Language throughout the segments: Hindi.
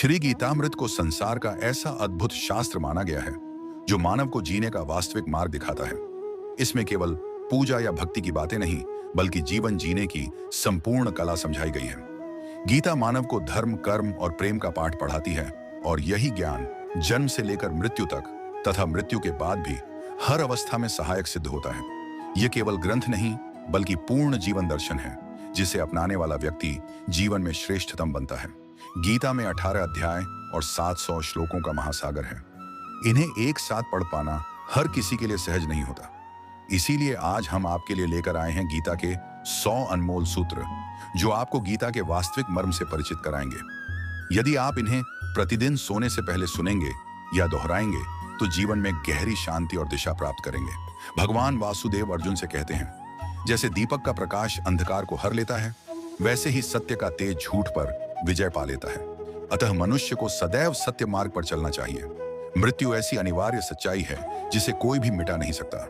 श्री गीतामृत को संसार का ऐसा अद्भुत शास्त्र माना गया है जो मानव को जीने का वास्तविक मार्ग दिखाता है। इसमें केवल पूजा या भक्ति की बातें नहीं, बल्कि जीवन जीने की संपूर्ण कला समझाई गई है। गीता मानव को धर्म, कर्म और प्रेम का पाठ पढ़ाती है और यही ज्ञान जन्म से लेकर मृत्यु तक तथा मृत्यु के बाद भी हर अवस्था में सहायक सिद्ध होता है। यह केवल ग्रंथ नहीं, बल्कि पूर्ण जीवन दर्शन है, जिसे अपनाने वाला व्यक्ति जीवन में श्रेष्ठतम बनता है। गीता में 18 अध्याय और 700 श्लोकों का महासागर है। इन्हें एक साथ पढ़ पाना हर किसी के लिए सहज नहीं होता। इसीलिए आज हम आपके लिए लेकर आए हैं गीता के 100 अनमोल सूत्र, जो आपको गीता के वास्तविक मर्म से परिचित कराएंगे। यदि आप इन्हें प्रतिदिन सोने से पहले सुनेंगे या दोहराएंगे तो जीवन में गहरी शांति और दिशा प्राप्त करेंगे। भगवान वासुदेव अर्जुन से कहते हैं, जैसे दीपक का प्रकाश अंधकार को हर लेता है, वैसे ही सत्य का तेज झूठ पर विजय पा लेता है। अतः मनुष्य को सदैव सत्य मार्ग पर चलना चाहिए। मृत्यु ऐसी अनिवार्य सच्चाई है जिसे कोई भी मिटा नहीं सकता।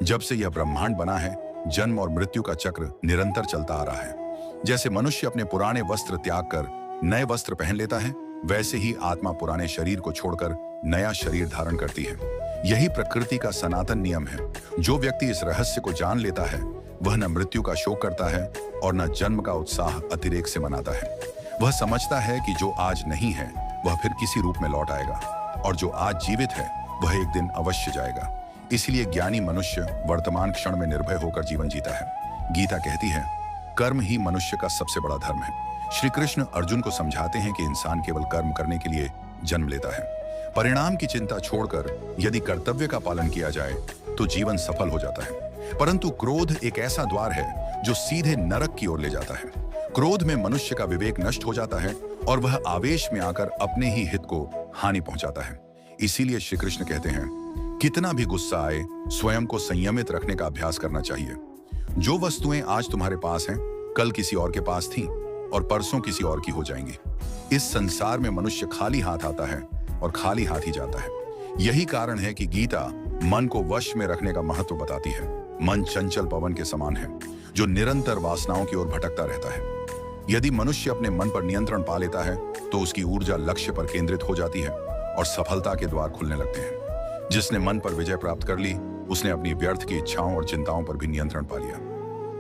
जब से यह ब्रह्मांड बना है, जन्म और मृत्यु का चक्र निरंतर चलता आ रहा है। जैसे मनुष्य अपने पुराने वस्त्र त्याग कर नए वस्त्र पहन लेता है, वैसे ही आत्मा पुराने शरीर को छोड़कर नया शरीर धारण करती है। यही प्रकृति का सनातन नियम है। जो व्यक्ति इस रहस्य को जान लेता है, वह न मृत्यु का शोक करता है और न जन्म का उत्साह अतिरेक से मनाता है। वह समझता है कि जो आज नहीं है वह फिर किसी रूप में लौट आएगा, और जो आज जीवित है वह एक दिन अवश्य जाएगा। इसलिए ज्ञानी मनुष्य वर्तमान क्षण में निर्भय होकर जीवन जीता है। गीता कहती है, कर्म ही मनुष्य का सबसे बड़ा धर्म है। श्री कृष्ण अर्जुन को समझाते हैं कि इंसान केवल कर्म करने के लिए जन्म लेता है। परिणाम की चिंता छोड़कर यदि कर्तव्य का पालन किया जाए तो जीवन सफल हो जाता है। परंतु क्रोध एक ऐसा द्वार है जो सीधे नरक की ओर ले जाता है। क्रोध में मनुष्य का विवेक नष्ट हो जाता है और वह आवेश में आकर अपने ही हित को हानि पहुंचाता है। इसीलिए श्री कृष्ण कहते हैं, कितना भी गुस्सा आए, स्वयं को संयमित रखने का अभ्यास करना चाहिए। जो वस्तुएं आज तुम्हारे पास हैं, कल किसी और के पास थीं और परसों किसी और की हो जाएंगी। इस संसार में मनुष्य खाली हाथ आता है और खाली हाथ ही जाता है। यही कारण है कि गीता मन को वश में रखने का महत्व बताती है। मन चंचल पवन के समान है, जो निरंतर वासनाओं की ओर भटकता रहता है। यदि मनुष्य अपने मन पर नियंत्रण पा लेता है तो उसकी ऊर्जा लक्ष्य पर केंद्रित हो जाती है और सफलता के द्वार खुलने लगते हैं। जिसने मन पर विजय प्राप्त कर ली, उसने अपनी व्यर्थ की इच्छाओं और चिंताओं पर भी नियंत्रण पा लिया।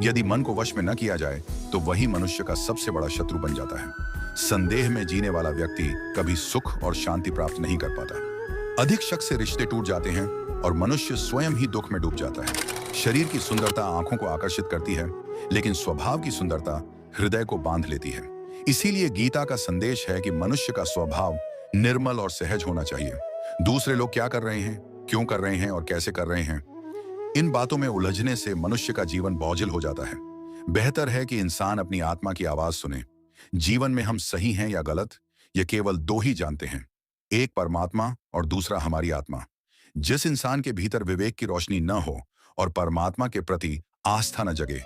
यदि मन को वश में न किया जाए तो वही मनुष्य का सबसे बड़ा शत्रु बन जाता है। संदेह में जीने वाला व्यक्ति कभी सुख और शांति प्राप्त नहीं कर पाता। अधिक शक से रिश्ते टूट जाते हैं और मनुष्य स्वयं ही दुख में डूब जाता है। शरीर की सुंदरता आंखों को आकर्षित करती है, लेकिन स्वभाव की सुंदरता हृदय को बांध लेती है। इसीलिए गीता का संदेश है कि मनुष्य का स्वभाव निर्मल और सहज होना चाहिए। दूसरे लोग क्या कर रहे हैं, क्यों कर रहे हैं और कैसे कर रहे हैं, इन बातों में उलझने से मनुष्य का जीवन बोझिल हो जाता है। बेहतर है कि इंसान अपनी आत्मा की आवाज सुने। जीवन में हम सही हैं या गलत, ये केवल दो ही जानते हैं, एक परमात्मा और दूसरा हमारी आत्मा। जिस इंसान के भीतर विवेक की रोशनी न हो और परमात्मा के प्रति आस्था न जगे,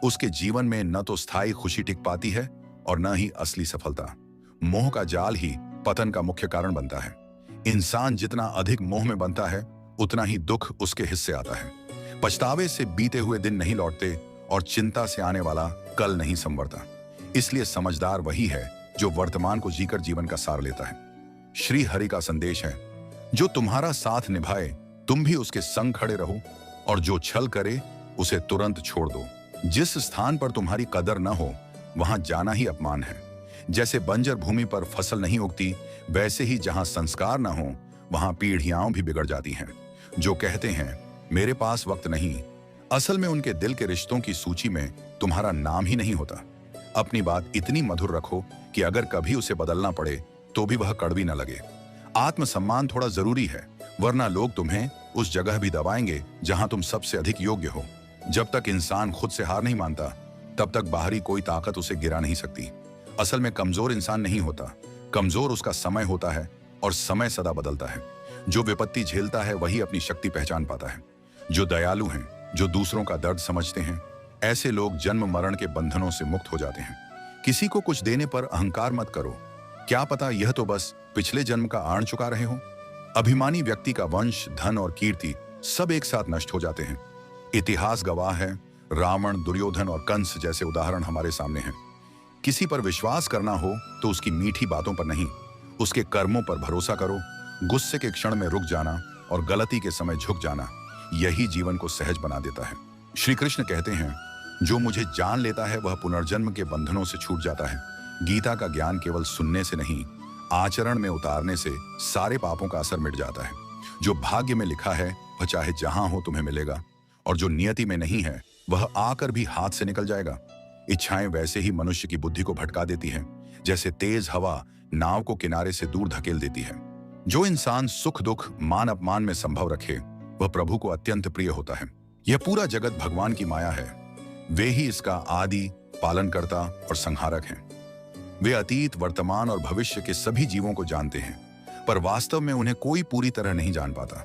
उसके जीवन में न तो स्थायी खुशी टिक पाती है और न ही असली सफलता। मोह का जाल ही पतन का मुख्य कारण बनता है। इंसान जितना अधिक मोह में बनता है, उतना ही दुख उसके हिस्से आता है। पछतावे से बीते हुए दिन नहीं लौटते और चिंता से आने वाला कल नहीं संवरता। इसलिए समझदार वही है जो वर्तमान को जीकर जीवन का सार लेता है। श्री हरि का संदेश है, जो तुम्हारा साथ निभाए तुम भी उसके संग खड़े रहो, और जो छल करे उसे तुरंत छोड़ दो। जिस स्थान पर तुम्हारी कदर न हो, वहां जाना ही अपमान है। जैसे बंजर भूमि पर फसल नहीं उगती, वैसे ही जहां संस्कार न हो, वहां पीढ़ियां भी बिगड़ जाती हैं। जो कहते हैं मेरे पास वक्त नहीं, असल में उनके दिल के रिश्तों की सूची में तुम्हारा नाम ही नहीं होता। अपनी बात इतनी मधुर रखो कि अगर कभी उसे बदलना पड़े तो भी वह कड़वी न लगे। आत्मसम्मान थोड़ा जरूरी है, वरना लोग तुम्हें उस जगह भी दबाएंगे जहां तुम सबसे अधिक योग्य हो। जब तक इंसान खुद से हार नहीं मानता, तब तक बाहरी कोई ताकत उसे गिरा नहीं सकती। असल में कमजोर इंसान नहीं होता, कमजोर उसका समय होता है, और समय सदा बदलता है। जो विपत्ति झेलता है वही अपनी शक्ति पहचान पाता है। जो दयालु हैं, जो दूसरों का दर्द समझते हैं, ऐसे लोग जन्म मरण के बंधनों से मुक्त हो जाते हैं। किसी को कुछ देने पर अहंकार मत करो, क्या पता यह तो बस पिछले जन्म का आण चुका रहे हो। अभिमानी व्यक्ति का वंश, धन और कीर्ति सब एक साथ नष्ट हो जाते हैं। इतिहास गवाह है, रावण, दुर्योधन और कंस जैसे उदाहरण हमारे सामने हैं। किसी पर विश्वास करना हो तो उसकी मीठी बातों पर नहीं, उसके कर्मों पर भरोसा करो। गुस्से के क्षण में रुक जाना और गलती के समय झुक जाना, यही जीवन को सहज बना देता है। श्री कृष्ण कहते हैं, जो मुझे जान लेता है वह पुनर्जन्म के बंधनों से छूट जाता है। गीता का ज्ञान केवल सुनने से नहीं, आचरण में उतारने से सारे पापों का असर मिट जाता है। जो भाग्य में लिखा है वह चाहे जहां हो तुम्हें मिलेगा, और जो नियति में नहीं है वह आकर भी हाथ से निकल जाएगा। इच्छाएं वैसे ही मनुष्य की बुद्धि को भटका देती हैं, जैसे तेज हवा नाव को किनारे से दूर धकेल देती है। जो इंसान सुख दुख मान अपमान में संभव रखे वह प्रभु को अत्यंत प्रिय होता है। यह पूरा जगत भगवान की माया है। वे ही इसका आदि, पालनकर्ता और संहारक हैं। वे अतीत, वर्तमान और भविष्य के सभी जीवों को जानते हैं, पर वास्तव में उन्हें कोई पूरी तरह नहीं जान पाता।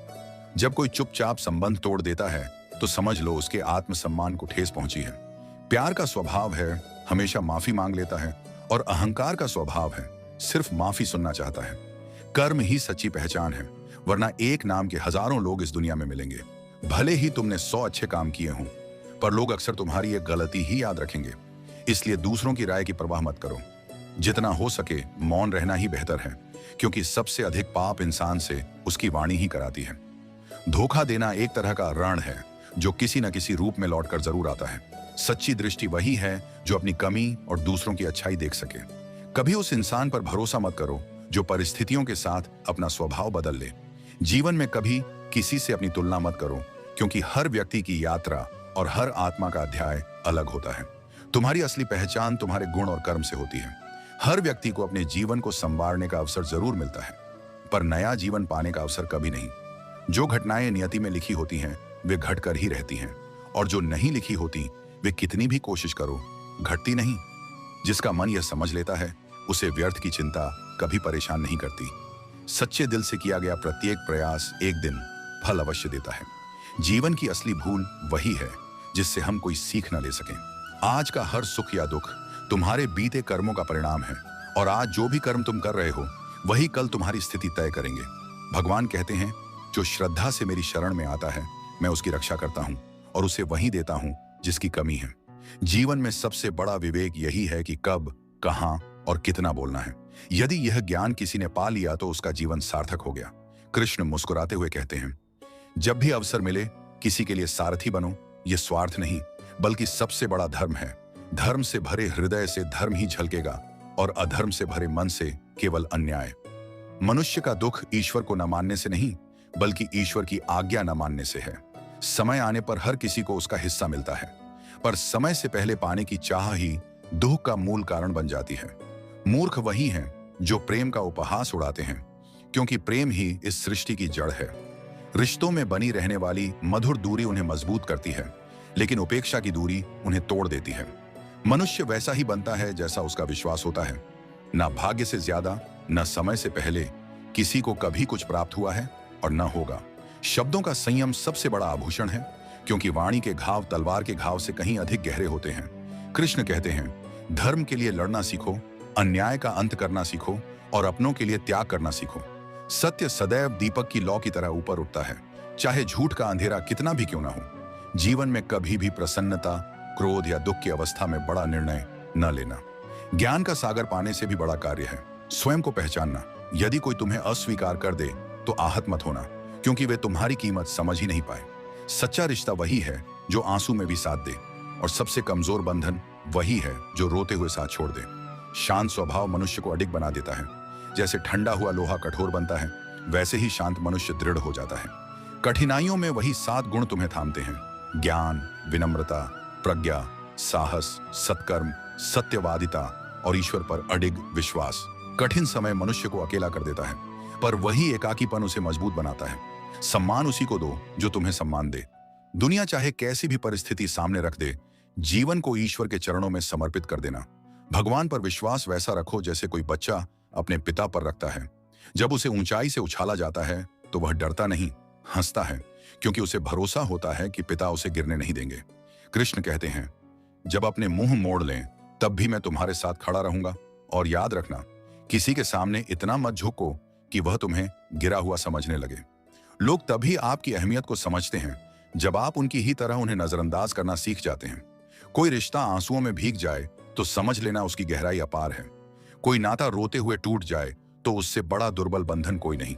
जब कोई चुपचाप संबंध तोड़ देता है तो समझ लो उसके आत्मसम्मान को ठेस पहुंची है। प्यार का स्वभाव है हमेशा माफी मांग लेता है, और अहंकार का स्वभाव है सिर्फ माफी सुनना चाहता है। कर्म ही सच्ची पहचान है, वरना एक नाम के हजारों लोग इस दुनिया में मिलेंगे। भले ही तुमने 100 अच्छे काम किए हों, पर लोग अक्सर तुम्हारी एक गलती ही याद रखेंगे। इसलिए दूसरों की राय की परवाह मत करो। जितना हो सके मौन रहना ही बेहतर है, क्योंकि सबसे अधिक पाप इंसान से उसकी वाणी ही कराती है। धोखा देना एक तरह का ऋण है जो किसी न किसी रूप में लौटकर जरूर आता है। सच्ची दृष्टि वही है जो अपनी कमी और दूसरों की अच्छाई देख सके। कभी उस इंसान पर भरोसा मत करो जो परिस्थितियों के साथ अपना स्वभाव बदल ले। जीवन में कभी किसी से अपनी तुलना मत करो, क्योंकि हर व्यक्ति की यात्रा और हर आत्मा का अध्याय अलग होता है। तुम्हारी असली पहचान तुम्हारे गुण और कर्म से होती है। हर व्यक्ति को अपने जीवन को संवारने का अवसर जरूर मिलता है, पर नया जीवन पाने का अवसर कभी नहीं। जो घटनाएं नियति में लिखी होती हैं वे घटकर ही रहती हैं, और जो नहीं लिखी होती वे कितनी भी कोशिश करो घटती नहीं। जिसका मन यह समझ लेता है उसे व्यर्थ की चिंता कभी परेशान नहीं करती। सच्चे दिल से किया गया प्रत्येक प्रयास एक दिन फल अवश्य देता है। जीवन की असली भूल वही है जिससे हम कोई सीख न ले सकें। आज का हर सुख या दुख तुम्हारे बीते कर्मों का परिणाम है, और आज जो भी कर्म तुम कर रहे हो वही कल तुम्हारी स्थिति तय करेंगे। भगवान कहते हैं, जो श्रद्धा से मेरी शरण में आता है मैं उसकी रक्षा करता हूं और उसे वही देता हूं जिसकी कमी है। जीवन में सबसे बड़ा विवेक यही है कि कब, कहां और कितना बोलना है। यदि यह ज्ञान किसी ने पा लिया तो उसका जीवन सार्थक हो गया। कृष्ण मुस्कुराते हुए कहते हैं, जब भी अवसर मिले किसी के लिए सारथी बनो। यह स्वार्थ नहीं बल्कि सबसे बड़ा धर्म है। धर्म से भरे हृदय से धर्म ही झलकेगा, और अधर्म से भरे मन से केवल अन्याय। मनुष्य का दुख ईश्वर को न मानने से नहीं बल्कि ईश्वर की आज्ञा न मानने से है। समय आने पर हर किसी को उसका हिस्सा मिलता है, पर समय से पहले पाने की चाह ही दुख का मूल कारण बन जाती है। मूर्ख वही हैं जो प्रेम का उपहास उड़ाते हैं, क्योंकि प्रेम ही इस सृष्टि की जड़ है। रिश्तों में बनी रहने वाली मधुर दूरी उन्हें मजबूत करती है, लेकिन उपेक्षा की दूरी उन्हें तोड़ देती है। मनुष्य वैसा ही बनता है जैसा उसका विश्वास होता है। न भाग्य से ज्यादा न समय से पहले किसी को कभी कुछ प्राप्त हुआ है और न होगा। शब्दों का संयम सबसे बड़ा आभूषण है, क्योंकि वाणी के घाव तलवार के घाव से कहीं अधिक गहरे होते हैं। कृष्ण कहते हैं, धर्म के लिए लड़ना सीखो, अन्याय का अंत करना सीखो और अपनों के लिए त्याग करना सीखो। सत्य सदैव दीपक की लौ की तरह ऊपर उठता है, चाहे झूठ का अंधेरा कितना भी क्यों ना हो। जीवन में कभी भी प्रसन्नता, क्रोध या दुख की अवस्था में बड़ा निर्णय न लेना। ज्ञान का सागर पाने से भी बड़ा कार्य है स्वयं को पहचानना। यदि कोई तुम्हें अस्वीकार कर दे तो आहत मत होना, क्योंकि वे तुम्हारी कीमत समझ ही नहीं पाए। सच्चा रिश्ता वही है जो आंसू में भी साथ दे, और सबसे कमजोर बंधन वही है जो रोते हुए साथ छोड़ दे। शांत स्वभाव मनुष्य को अडिग बना देता है। जैसे ठंडा हुआ लोहा कठोर बनता है, वैसे ही शांत मनुष्य दृढ़ हो जाता है। कठिनाइयों में वही 7 गुण तुम्हें थामते हैं: ज्ञान, विनम्रता, प्रज्ञा, साहस, सत्कर्म, सत्यवादिता और ईश्वर पर अडिग विश्वास। कठिन समय मनुष्य को अकेला कर देता है, पर वही एकाकीपन उसे मजबूत बनाता है। सम्मान उसी को दो जो तुम्हें सम्मान दे। दुनिया चाहे कैसी भी परिस्थिति सामने रख दे, जीवन को ईश्वर के चरणों में समर्पित कर देना। भगवान पर विश्वास वैसा रखो जैसे कोई बच्चा अपने पिता पर रखता है। जब उसे ऊंचाई से उछाला जाता है तो वह डरता नहीं, हंसता है, क्योंकि उसे भरोसा होता है कि पिता उसे गिरने नहीं देंगे। कृष्ण कहते हैं, जब अपने मुंह मोड़ लें तब भी मैं तुम्हारे साथ खड़ा रहूंगा, और याद रखना, किसी के सामने इतना मत झुको कि वह तुम्हें गिरा हुआ समझने लगे। लोग तभी आपकी अहमियत को समझते हैं जब आप उनकी ही तरह उन्हें नजरअंदाज करना सीख जाते हैं। कोई रिश्ता आंसुओं में भीग जाए तो समझ लेना उसकी गहराई अपार है। कोई नाता रोते हुए टूट जाए तो उससे बड़ा दुर्बल बंधन कोई नहीं।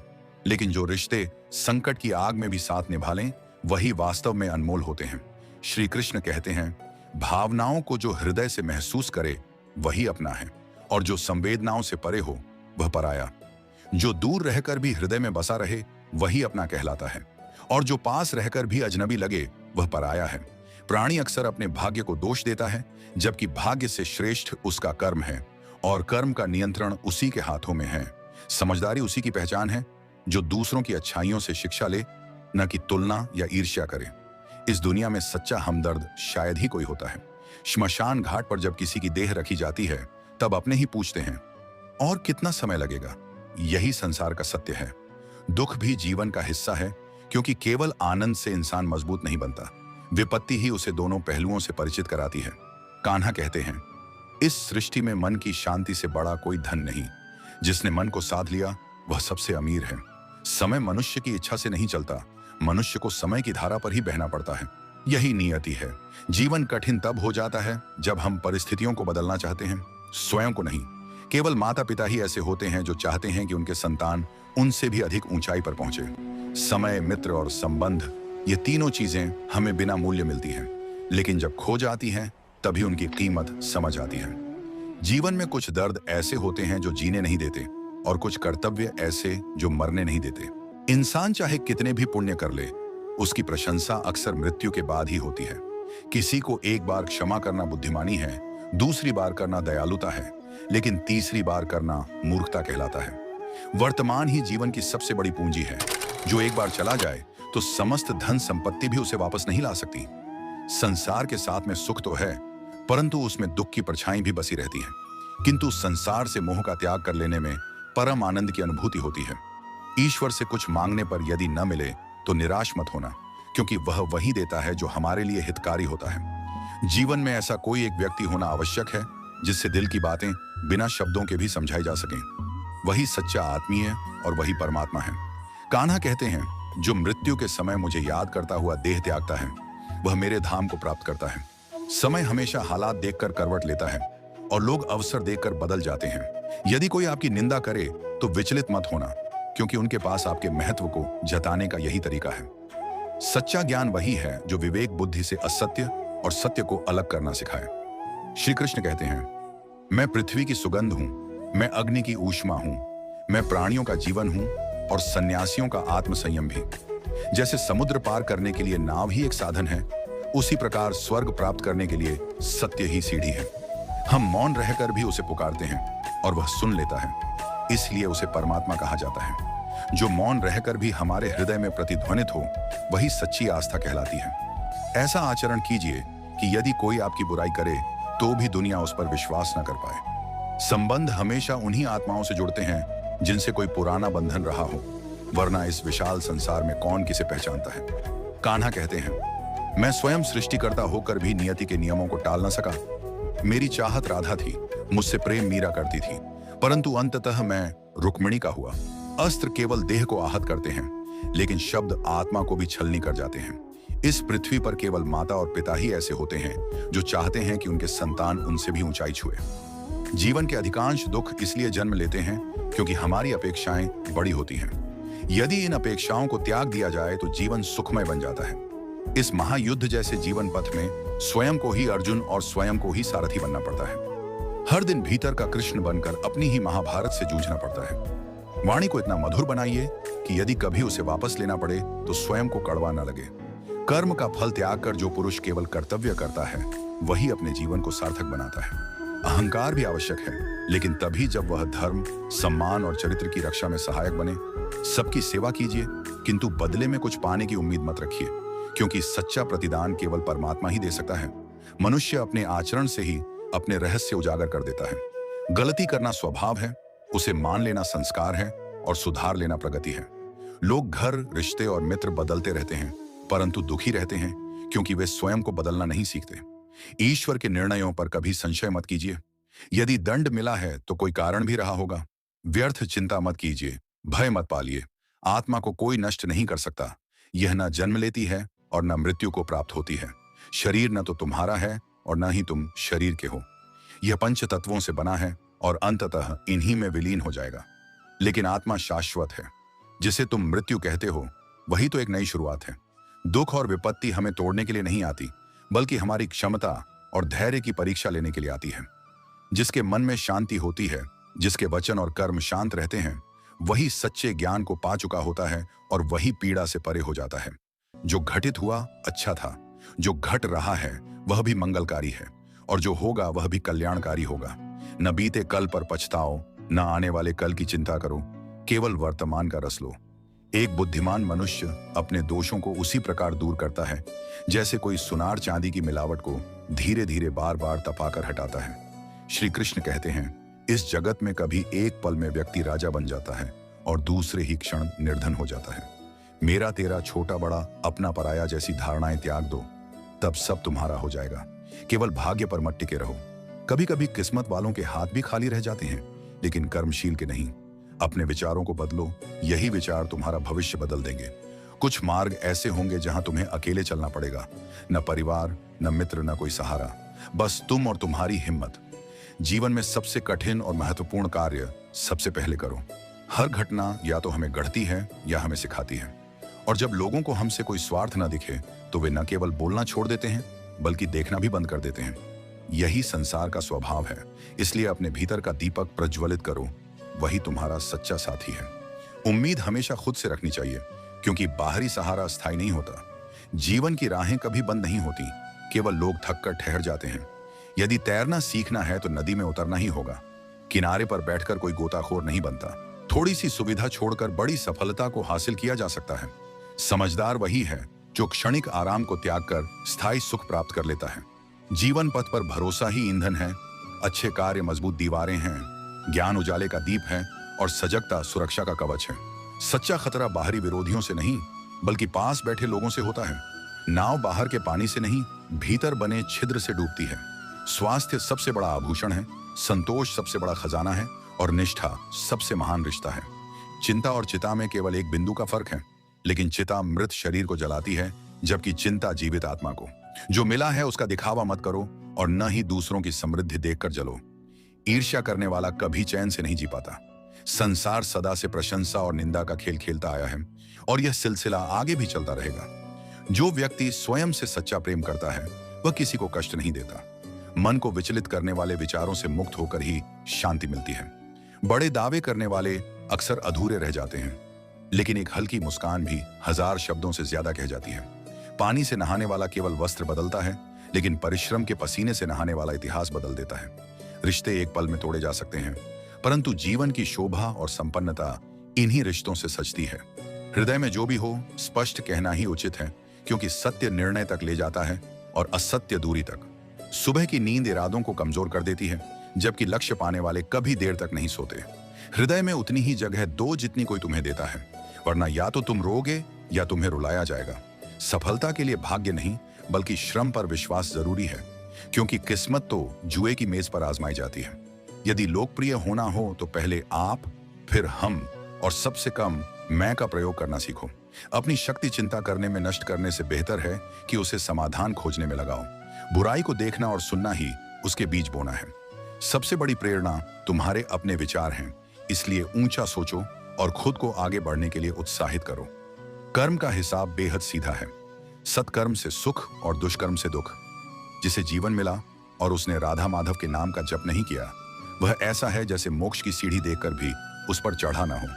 लेकिन जो रिश्ते संकट की आग में भी साथ निभा लें, वही वास्तव में अनमोल होते हैं। श्री कृष्ण कहते हैं, भावनाओं को जो हृदय से महसूस करे वही अपना है, और जो संवेदनाओं से परे हो वह पराया। जो दूर रहकर भी हृदय में बसा रहे वही अपना कहलाता है, और जो पास रहकर भी अजनबी लगे वह पराया है। प्राणी अक्सर अपने भाग्य को दोष देता है, जबकि भाग्य से श्रेष्ठ उसका कर्म है, और कर्म का नियंत्रण उसी के हाथों में है। समझदारी उसी की पहचान है जो दूसरों की अच्छाइयों से शिक्षा ले, न कि तुलना या ईर्ष्या करे। इस दुनिया में सच्चा हमदर्द शायद ही कोई होता है। श्मशान घाट पर जब किसी की देह रखी जाती है, तब अपने ही पूछते हैं, और कितना समय लगेगा। यही संसार का सत्य है। दुख भी जीवन का हिस्सा है, क्योंकि केवल आनंद से इंसान मजबूत नहीं बनता, विपत्ति ही उसे दोनों पहलुओं से परिचित कराती है। कान्हा कहते हैं, इस सृष्टि में मन की शांति से बड़ा कोई धन नहीं। जिसने मन को साध लिया वह सबसे अमीर है। समय मनुष्य की इच्छा से नहीं चलता, मनुष्य को समय की धारा पर ही बहना पड़ता है। यही नियति है। जीवन कठिन तब हो जाता है जब हम परिस्थितियों को बदलना चाहते हैं, स्वयं को नहीं। केवल माता पिता ही ऐसे होते हैं जो चाहते हैं कि उनके संतान उनसे भी अधिक ऊंचाई पर पहुंचे। समय, मित्र और संबंध, ये तीनों चीजें हमें बिना मूल्य मिलती हैं, लेकिन जब खो जाती हैं तभी उनकी कीमत समझ आती है। जीवन में कुछ दर्द ऐसे होते हैं जो जीने नहीं देते, और कुछ कर्तव्य ऐसे जो मरने नहीं देते। इंसान चाहे कितने भी पुण्य कर ले, उसकी प्रशंसा अक्सर मृत्यु के बाद ही होती है। किसी को एक बार क्षमा करना बुद्धिमानी है, दूसरी बार करना दयालुता है, लेकिन तीसरी बार करना मूर्खता कहलाता है। वर्तमान ही जीवन की सबसे बड़ी पूंजी है। जो एक बार चला जाए तो समस्त धन संपत्ति भी उसे वापस नहीं ला सकती। संसार के साथ में सुख तो है, परंतु उसमें दुख की परछाई भी बसी रहती है। किंतु संसार से मोह का त्याग कर लेने में परम आनंद की अनुभूति होती है। ईश्वर से कुछ मांगने पर यदि न मिले तो निराश मत होना, क्योंकि वह वही देता है जो हमारे लिए हितकारी होता है। जीवन में ऐसा कोई एक व्यक्ति होना आवश्यक है जिससे दिल की बातें बिना शब्दों के भी समझाई जा सकें। वही सच्चा आत्मीय और वही परमात्मा है। कान्हा कहते हैं, जो मृत्यु के समय मुझे याद करता हुआ देह त्यागता है वह मेरे धाम को प्राप्त करता है। समय हमेशा हालात देखकर करवट लेता है, और लोग अवसर देखकर बदल जाते हैं। यदि कोई आपकी निंदा करे तो विचलित मत होना, क्योंकि उनके पास आपके महत्व को जताने का यही तरीका है। सच्चा ज्ञान वही है जो विवेक बुद्धि से असत्य और सत्य को अलग करना सिखाए। श्री कृष्ण कहते हैं, मैं पृथ्वी की सुगंध हूं, मैं अग्नि की ऊष्मा हूं, मैं प्राणियों का जीवन हूं और सन्यासियों का आत्मसंयम भी। जैसे समुद्र पार करने के लिए नाव ही एक साधन है, उसी प्रकार स्वर्ग प्राप्त करने के लिए सत्य ही सीढ़ी है। हम मौन रहकर भी उसे पुकारते हैं और वह सुन लेता है, इसलिए उसे परमात्मा कहा जाता है। जो मौन रहकर भी हमारे हृदय में प्रतिध्वनित हो वही सच्ची आस्था कहलाती है। ऐसा आचरण कीजिए कि यदि कोई आपकी बुराई करे तो भी दुनिया उस पर विश्वास न कर पाए। संबंध हमेशा उन्हीं आत्माओं से जुड़ते हैं जिनसे कोई पुराना बंधन रहा हो, वरना इस विशाल संसार में कौन किसे पहचानता है। कान्हा कहते हैं, मैं स्वयं सृष्टिकर्ता होकर भी नियति के नियमों को टाल न सका। मेरी चाहत राधा थी, मुझसे प्रेम मीरा करती थी, परंतु अंततः मैं रुक्मिणी का हुआ। अस्त्र केवल देह को आहत करते हैं, लेकिन शब्द आत्मा को भी छलनी कर जाते हैं। इस पृथ्वी पर केवल माता और पिता ही ऐसे होते हैं जो चाहते हैं कि उनके संतान उनसे भी ऊंचाई छुए। जीवन के अधिकांश दुख इसलिए जन्म लेते हैं क्योंकि हमारी अपेक्षाएं बड़ी होती हैं। यदि इन अपेक्षाओं को त्याग दिया जाए तो जीवन सुखमय बन जाता है। इस महायुद्ध जैसे जीवन पथ में स्वयं को ही अर्जुन और स्वयं को ही सारथी बनना पड़ता है। हर दिन भीतर का कृष्ण बनकर अपनी ही महाभारत से जूझना पड़ता है। वाणी को इतना मधुर बनाइए कि यदि कभी उसे वापस लेना पड़े तो स्वयं को कड़वा न लगे। कर्म का फल त्याग कर जो पुरुष केवल कर्तव्य करता है वही अपने जीवन को सार्थक बनाता है। अहंकार भी आवश्यक है, लेकिन तभी जब वह धर्म, सम्मान और चरित्र की रक्षा में सहायक बने। सबकी सेवा कीजिए, किंतु बदले में कुछ पाने की उम्मीद मत रखिए, क्योंकि सच्चा प्रतिदान केवल परमात्मा ही दे सकता है। मनुष्य अपने आचरण से ही अपने रहस्य उजागर कर देता है। गलती करना स्वभाव है, उसे मान लेना संस्कार है और सुधार लेना प्रगति है। लोग घर, रिश्ते और मित्र बदलते रहते हैं, परंतु दुखी रहते हैं क्योंकि वे स्वयं को बदलना नहीं सीखते। ईश्वर के निर्णयों पर कभी संशय मत कीजिए। यदि दंड मिला है तो कोई कारण भी रहा होगा। व्यर्थ चिंता मत कीजिए, भय मत पालिए। आत्मा को कोई नष्ट नहीं कर सकता। यह न जन्म लेती है और न मृत्यु को प्राप्त होती है। शरीर न तो तुम्हारा है और न ही तुम शरीर के हो। यह पंच तत्वों से बना है और अंततः इन्हीं में विलीन हो जाएगा। लेकिन आत्मा शाश्वत है। जिसे तुम मृत्यु कहते हो वही तो एक नई शुरुआत है। दुख और विपत्ति हमें तोड़ने के लिए नहीं आती, बल्कि हमारी क्षमता और धैर्य की परीक्षा लेने के लिए आती है। जिसके मन में शांति होती है, जिसके वचन और कर्म शांत रहते हैं, वही सच्चे ज्ञान को पा चुका होता है और वही पीड़ा से परे हो जाता है। जो घटित हुआ अच्छा था, जो घट रहा है वह भी मंगलकारी है, और जो होगा वह भी कल्याणकारी होगा। न बीते कल पर पछताओ, न आने वाले कल की चिंता करो, केवल वर्तमान का रस लो। एक बुद्धिमान मनुष्य अपने दोषों को उसी प्रकार दूर करता है जैसे कोई सुनार चांदी की मिलावट को धीरे धीरे बार बार तपाकर हटाता है। श्री कृष्ण कहते हैं, इस जगत में कभी एक पल में व्यक्ति राजा बन जाता है और दूसरे ही क्षण निर्धन हो जाता है। मेरा तेरा, छोटा बड़ा, अपना पराया जैसी धारणाएं त्याग दो, तब सब तुम्हारा हो जाएगा। केवल भाग्य पर मत टिके रहो। कभी कभी किस्मत वालों के हाथ भी खाली रह जाते हैं, लेकिन कर्मशील के नहीं। अपने विचारों को बदलो, यही विचार तुम्हारा भविष्य बदल देंगे। कुछ मार्ग ऐसे होंगे जहां तुम्हें अकेले चलना पड़ेगा, न परिवार, न मित्र, न कोई सहारा, बस तुम और तुम्हारी हिम्मत। जीवन में सबसे कठिन और महत्वपूर्ण कार्य सबसे पहले करो। हर घटना या तो हमें गढ़ती है या हमें सिखाती है, और जब लोगों को हमसे कोई स्वार्थ न दिखे तो वे न केवल बोलना छोड़ देते हैं, बल्कि देखना भी बंद कर देते हैं। यही संसार का स्वभाव है, इसलिए अपने भीतर का दीपक प्रज्वलित करो, वही तुम्हारा सच्चा साथी है। उम्मीद हमेशा खुद से रखनी चाहिए, क्योंकि बाहरी सहारा स्थायी नहीं होता। जीवन की राहें कभी बंद नहीं होती, केवल लोग थक कर ठहर जाते हैं। यदि तैरना सीखना है तो नदी में उतरना ही होगा। किनारे पर बैठकर कोई गोताखोर नहीं बनता। थोड़ी सी सुविधा छोड़कर बड़ी सफलता को हासिल किया जा सकता है। समझदार वही है जो क्षणिक आराम को त्याग कर स्थायी सुख प्राप्त कर लेता है। जीवन पथ पर भरोसा ही ईंधन है, अच्छे कार्य मजबूत दीवारें हैं, ज्ञान उजाले का दीप है, और सजगता सुरक्षा का कवच है। सच्चा खतरा बाहरी विरोधियों से नहीं, बल्कि पास बैठे लोगों से होता है। नाव बाहर के पानी से नहीं, भीतर बने छिद्र से डूबती है। स्वास्थ्य सबसे बड़ा आभूषण है, संतोष सबसे बड़ा खजाना है, और निष्ठा सबसे महान रिश्ता है। चिंता और चिता में केवल एक बिंदु का फर्क है, लेकिन चिता मृत शरीर को जलाती है, जबकि चिंता जीवित आत्मा को। जो मिला है उसका दिखावा मत करो, और न ही दूसरों की समृद्धि देखकर जलो। ईर्ष्या करने वाला कभी चैन से नहीं जी पाता। संसार सदा से प्रशंसा और निंदा का खेल खेलता आया है, और यह सिलसिला आगे भी चलता रहेगा। जो व्यक्ति स्वयं से सच्चा प्रेम करता है वह किसी को कष्ट नहीं देता। मन को विचलित करने वाले विचारों से मुक्त होकर ही शांति मिलती है। बड़े दावे करने वाले अक्सर अधूरे रह जाते हैं, लेकिन एक हल्की मुस्कान भी 1000 शब्दों से ज्यादा कह जाती है। पानी से नहाने वाला केवल वस्त्र बदलता है, लेकिन परिश्रम के पसीने से नहाने वाला इतिहास बदल देता है। रिश्ते एक पल में तोड़े जा सकते हैं, परंतु जीवन की शोभा और संपन्नता इन्हीं रिश्तों से सजती है। हृदय में जो भी हो स्पष्ट कहना ही उचित है, क्योंकि सत्य निर्णय तक ले जाता है और असत्य दूरी तक। सुबह की नींद इरादों को कमजोर कर देती है, जबकि लक्ष्य पाने वाले कभी देर तक नहीं सोते। हृदय में उतनी ही जगह दो जितनी कोई तुम्हें देता है, वरना या तो तुम रोगे या तुम्हें रुलाया जाएगा। सफलता के लिए भाग्य नहीं, बल्कि श्रम पर विश्वास जरूरी है, क्योंकि किस्मत तो जुए की मेज पर आजमाई जाती है। यदि लोकप्रिय होना हो तो पहले आप, फिर हम, और सबसे कम मैं का प्रयोग करना सीखो। अपनी शक्ति चिंता करने में नष्ट करने से बेहतर है कि उसे समाधान खोजने में लगाओ। बुराई को देखना और सुनना ही उसके बीज बोना है। सबसे बड़ी प्रेरणा तुम्हारे अपने विचार हैं, इसलिए ऊंचा सोचो और खुद को आगे बढ़ने के लिए उत्साहित करो। कर्म का हिसाब बेहद सीधा है। सत्कर्म से सुख और दुष्कर्म से दुख। जिसे जीवन मिला और उसने राधा माधव के नाम का जप नहीं किया, वह ऐसा है जैसे मोक्ष की सीढ़ी देखकर भी उस पर चढ़ा ना हो।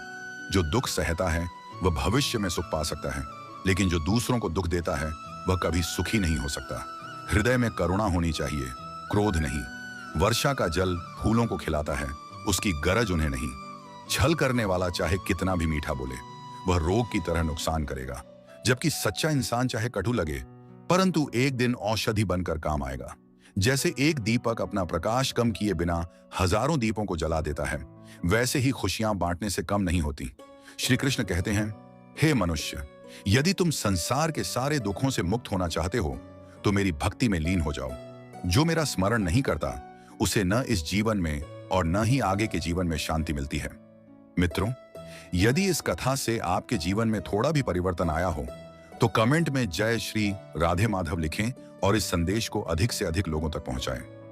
जो दुख सहता है वह भविष्य में सुख पा सकता है, लेकिन जो दूसरों को दुख देता है वह कभी सुखी नहीं हो सकता। हृदय में करुणा होनी चाहिए, क्रोध नहीं। वर्षा का जल फूलों को खिलाता है, उसकी गरज उन्हें नहीं। छल करने वाला चाहे कितना भी मीठा बोले, वह रोग की तरह नुकसान करेगा, जबकि सच्चा इंसान चाहे कटु लगे, परंतु एक दिन औषधि बनकर काम आएगा। जैसे एक दीपक अपना प्रकाश कम किए बिना हजारों दीपों को जला देता है, वैसे ही खुशियां बांटने से कम नहीं होती। श्री कृष्ण कहते हैं, हे मनुष्य, यदि तुम संसार के सारे दुखों से मुक्त होना चाहते हो तो मेरी भक्ति में लीन हो जाओ। जो मेरा स्मरण नहीं करता उसे न इस जीवन में और न ही आगे के जीवन में शांति मिलती है। मित्रों, यदि इस कथा से आपके जीवन में थोड़ा भी परिवर्तन आया हो तो कमेंट में जय श्री राधे माधव लिखें और इस संदेश को अधिक से अधिक लोगों तक पहुंचाएं।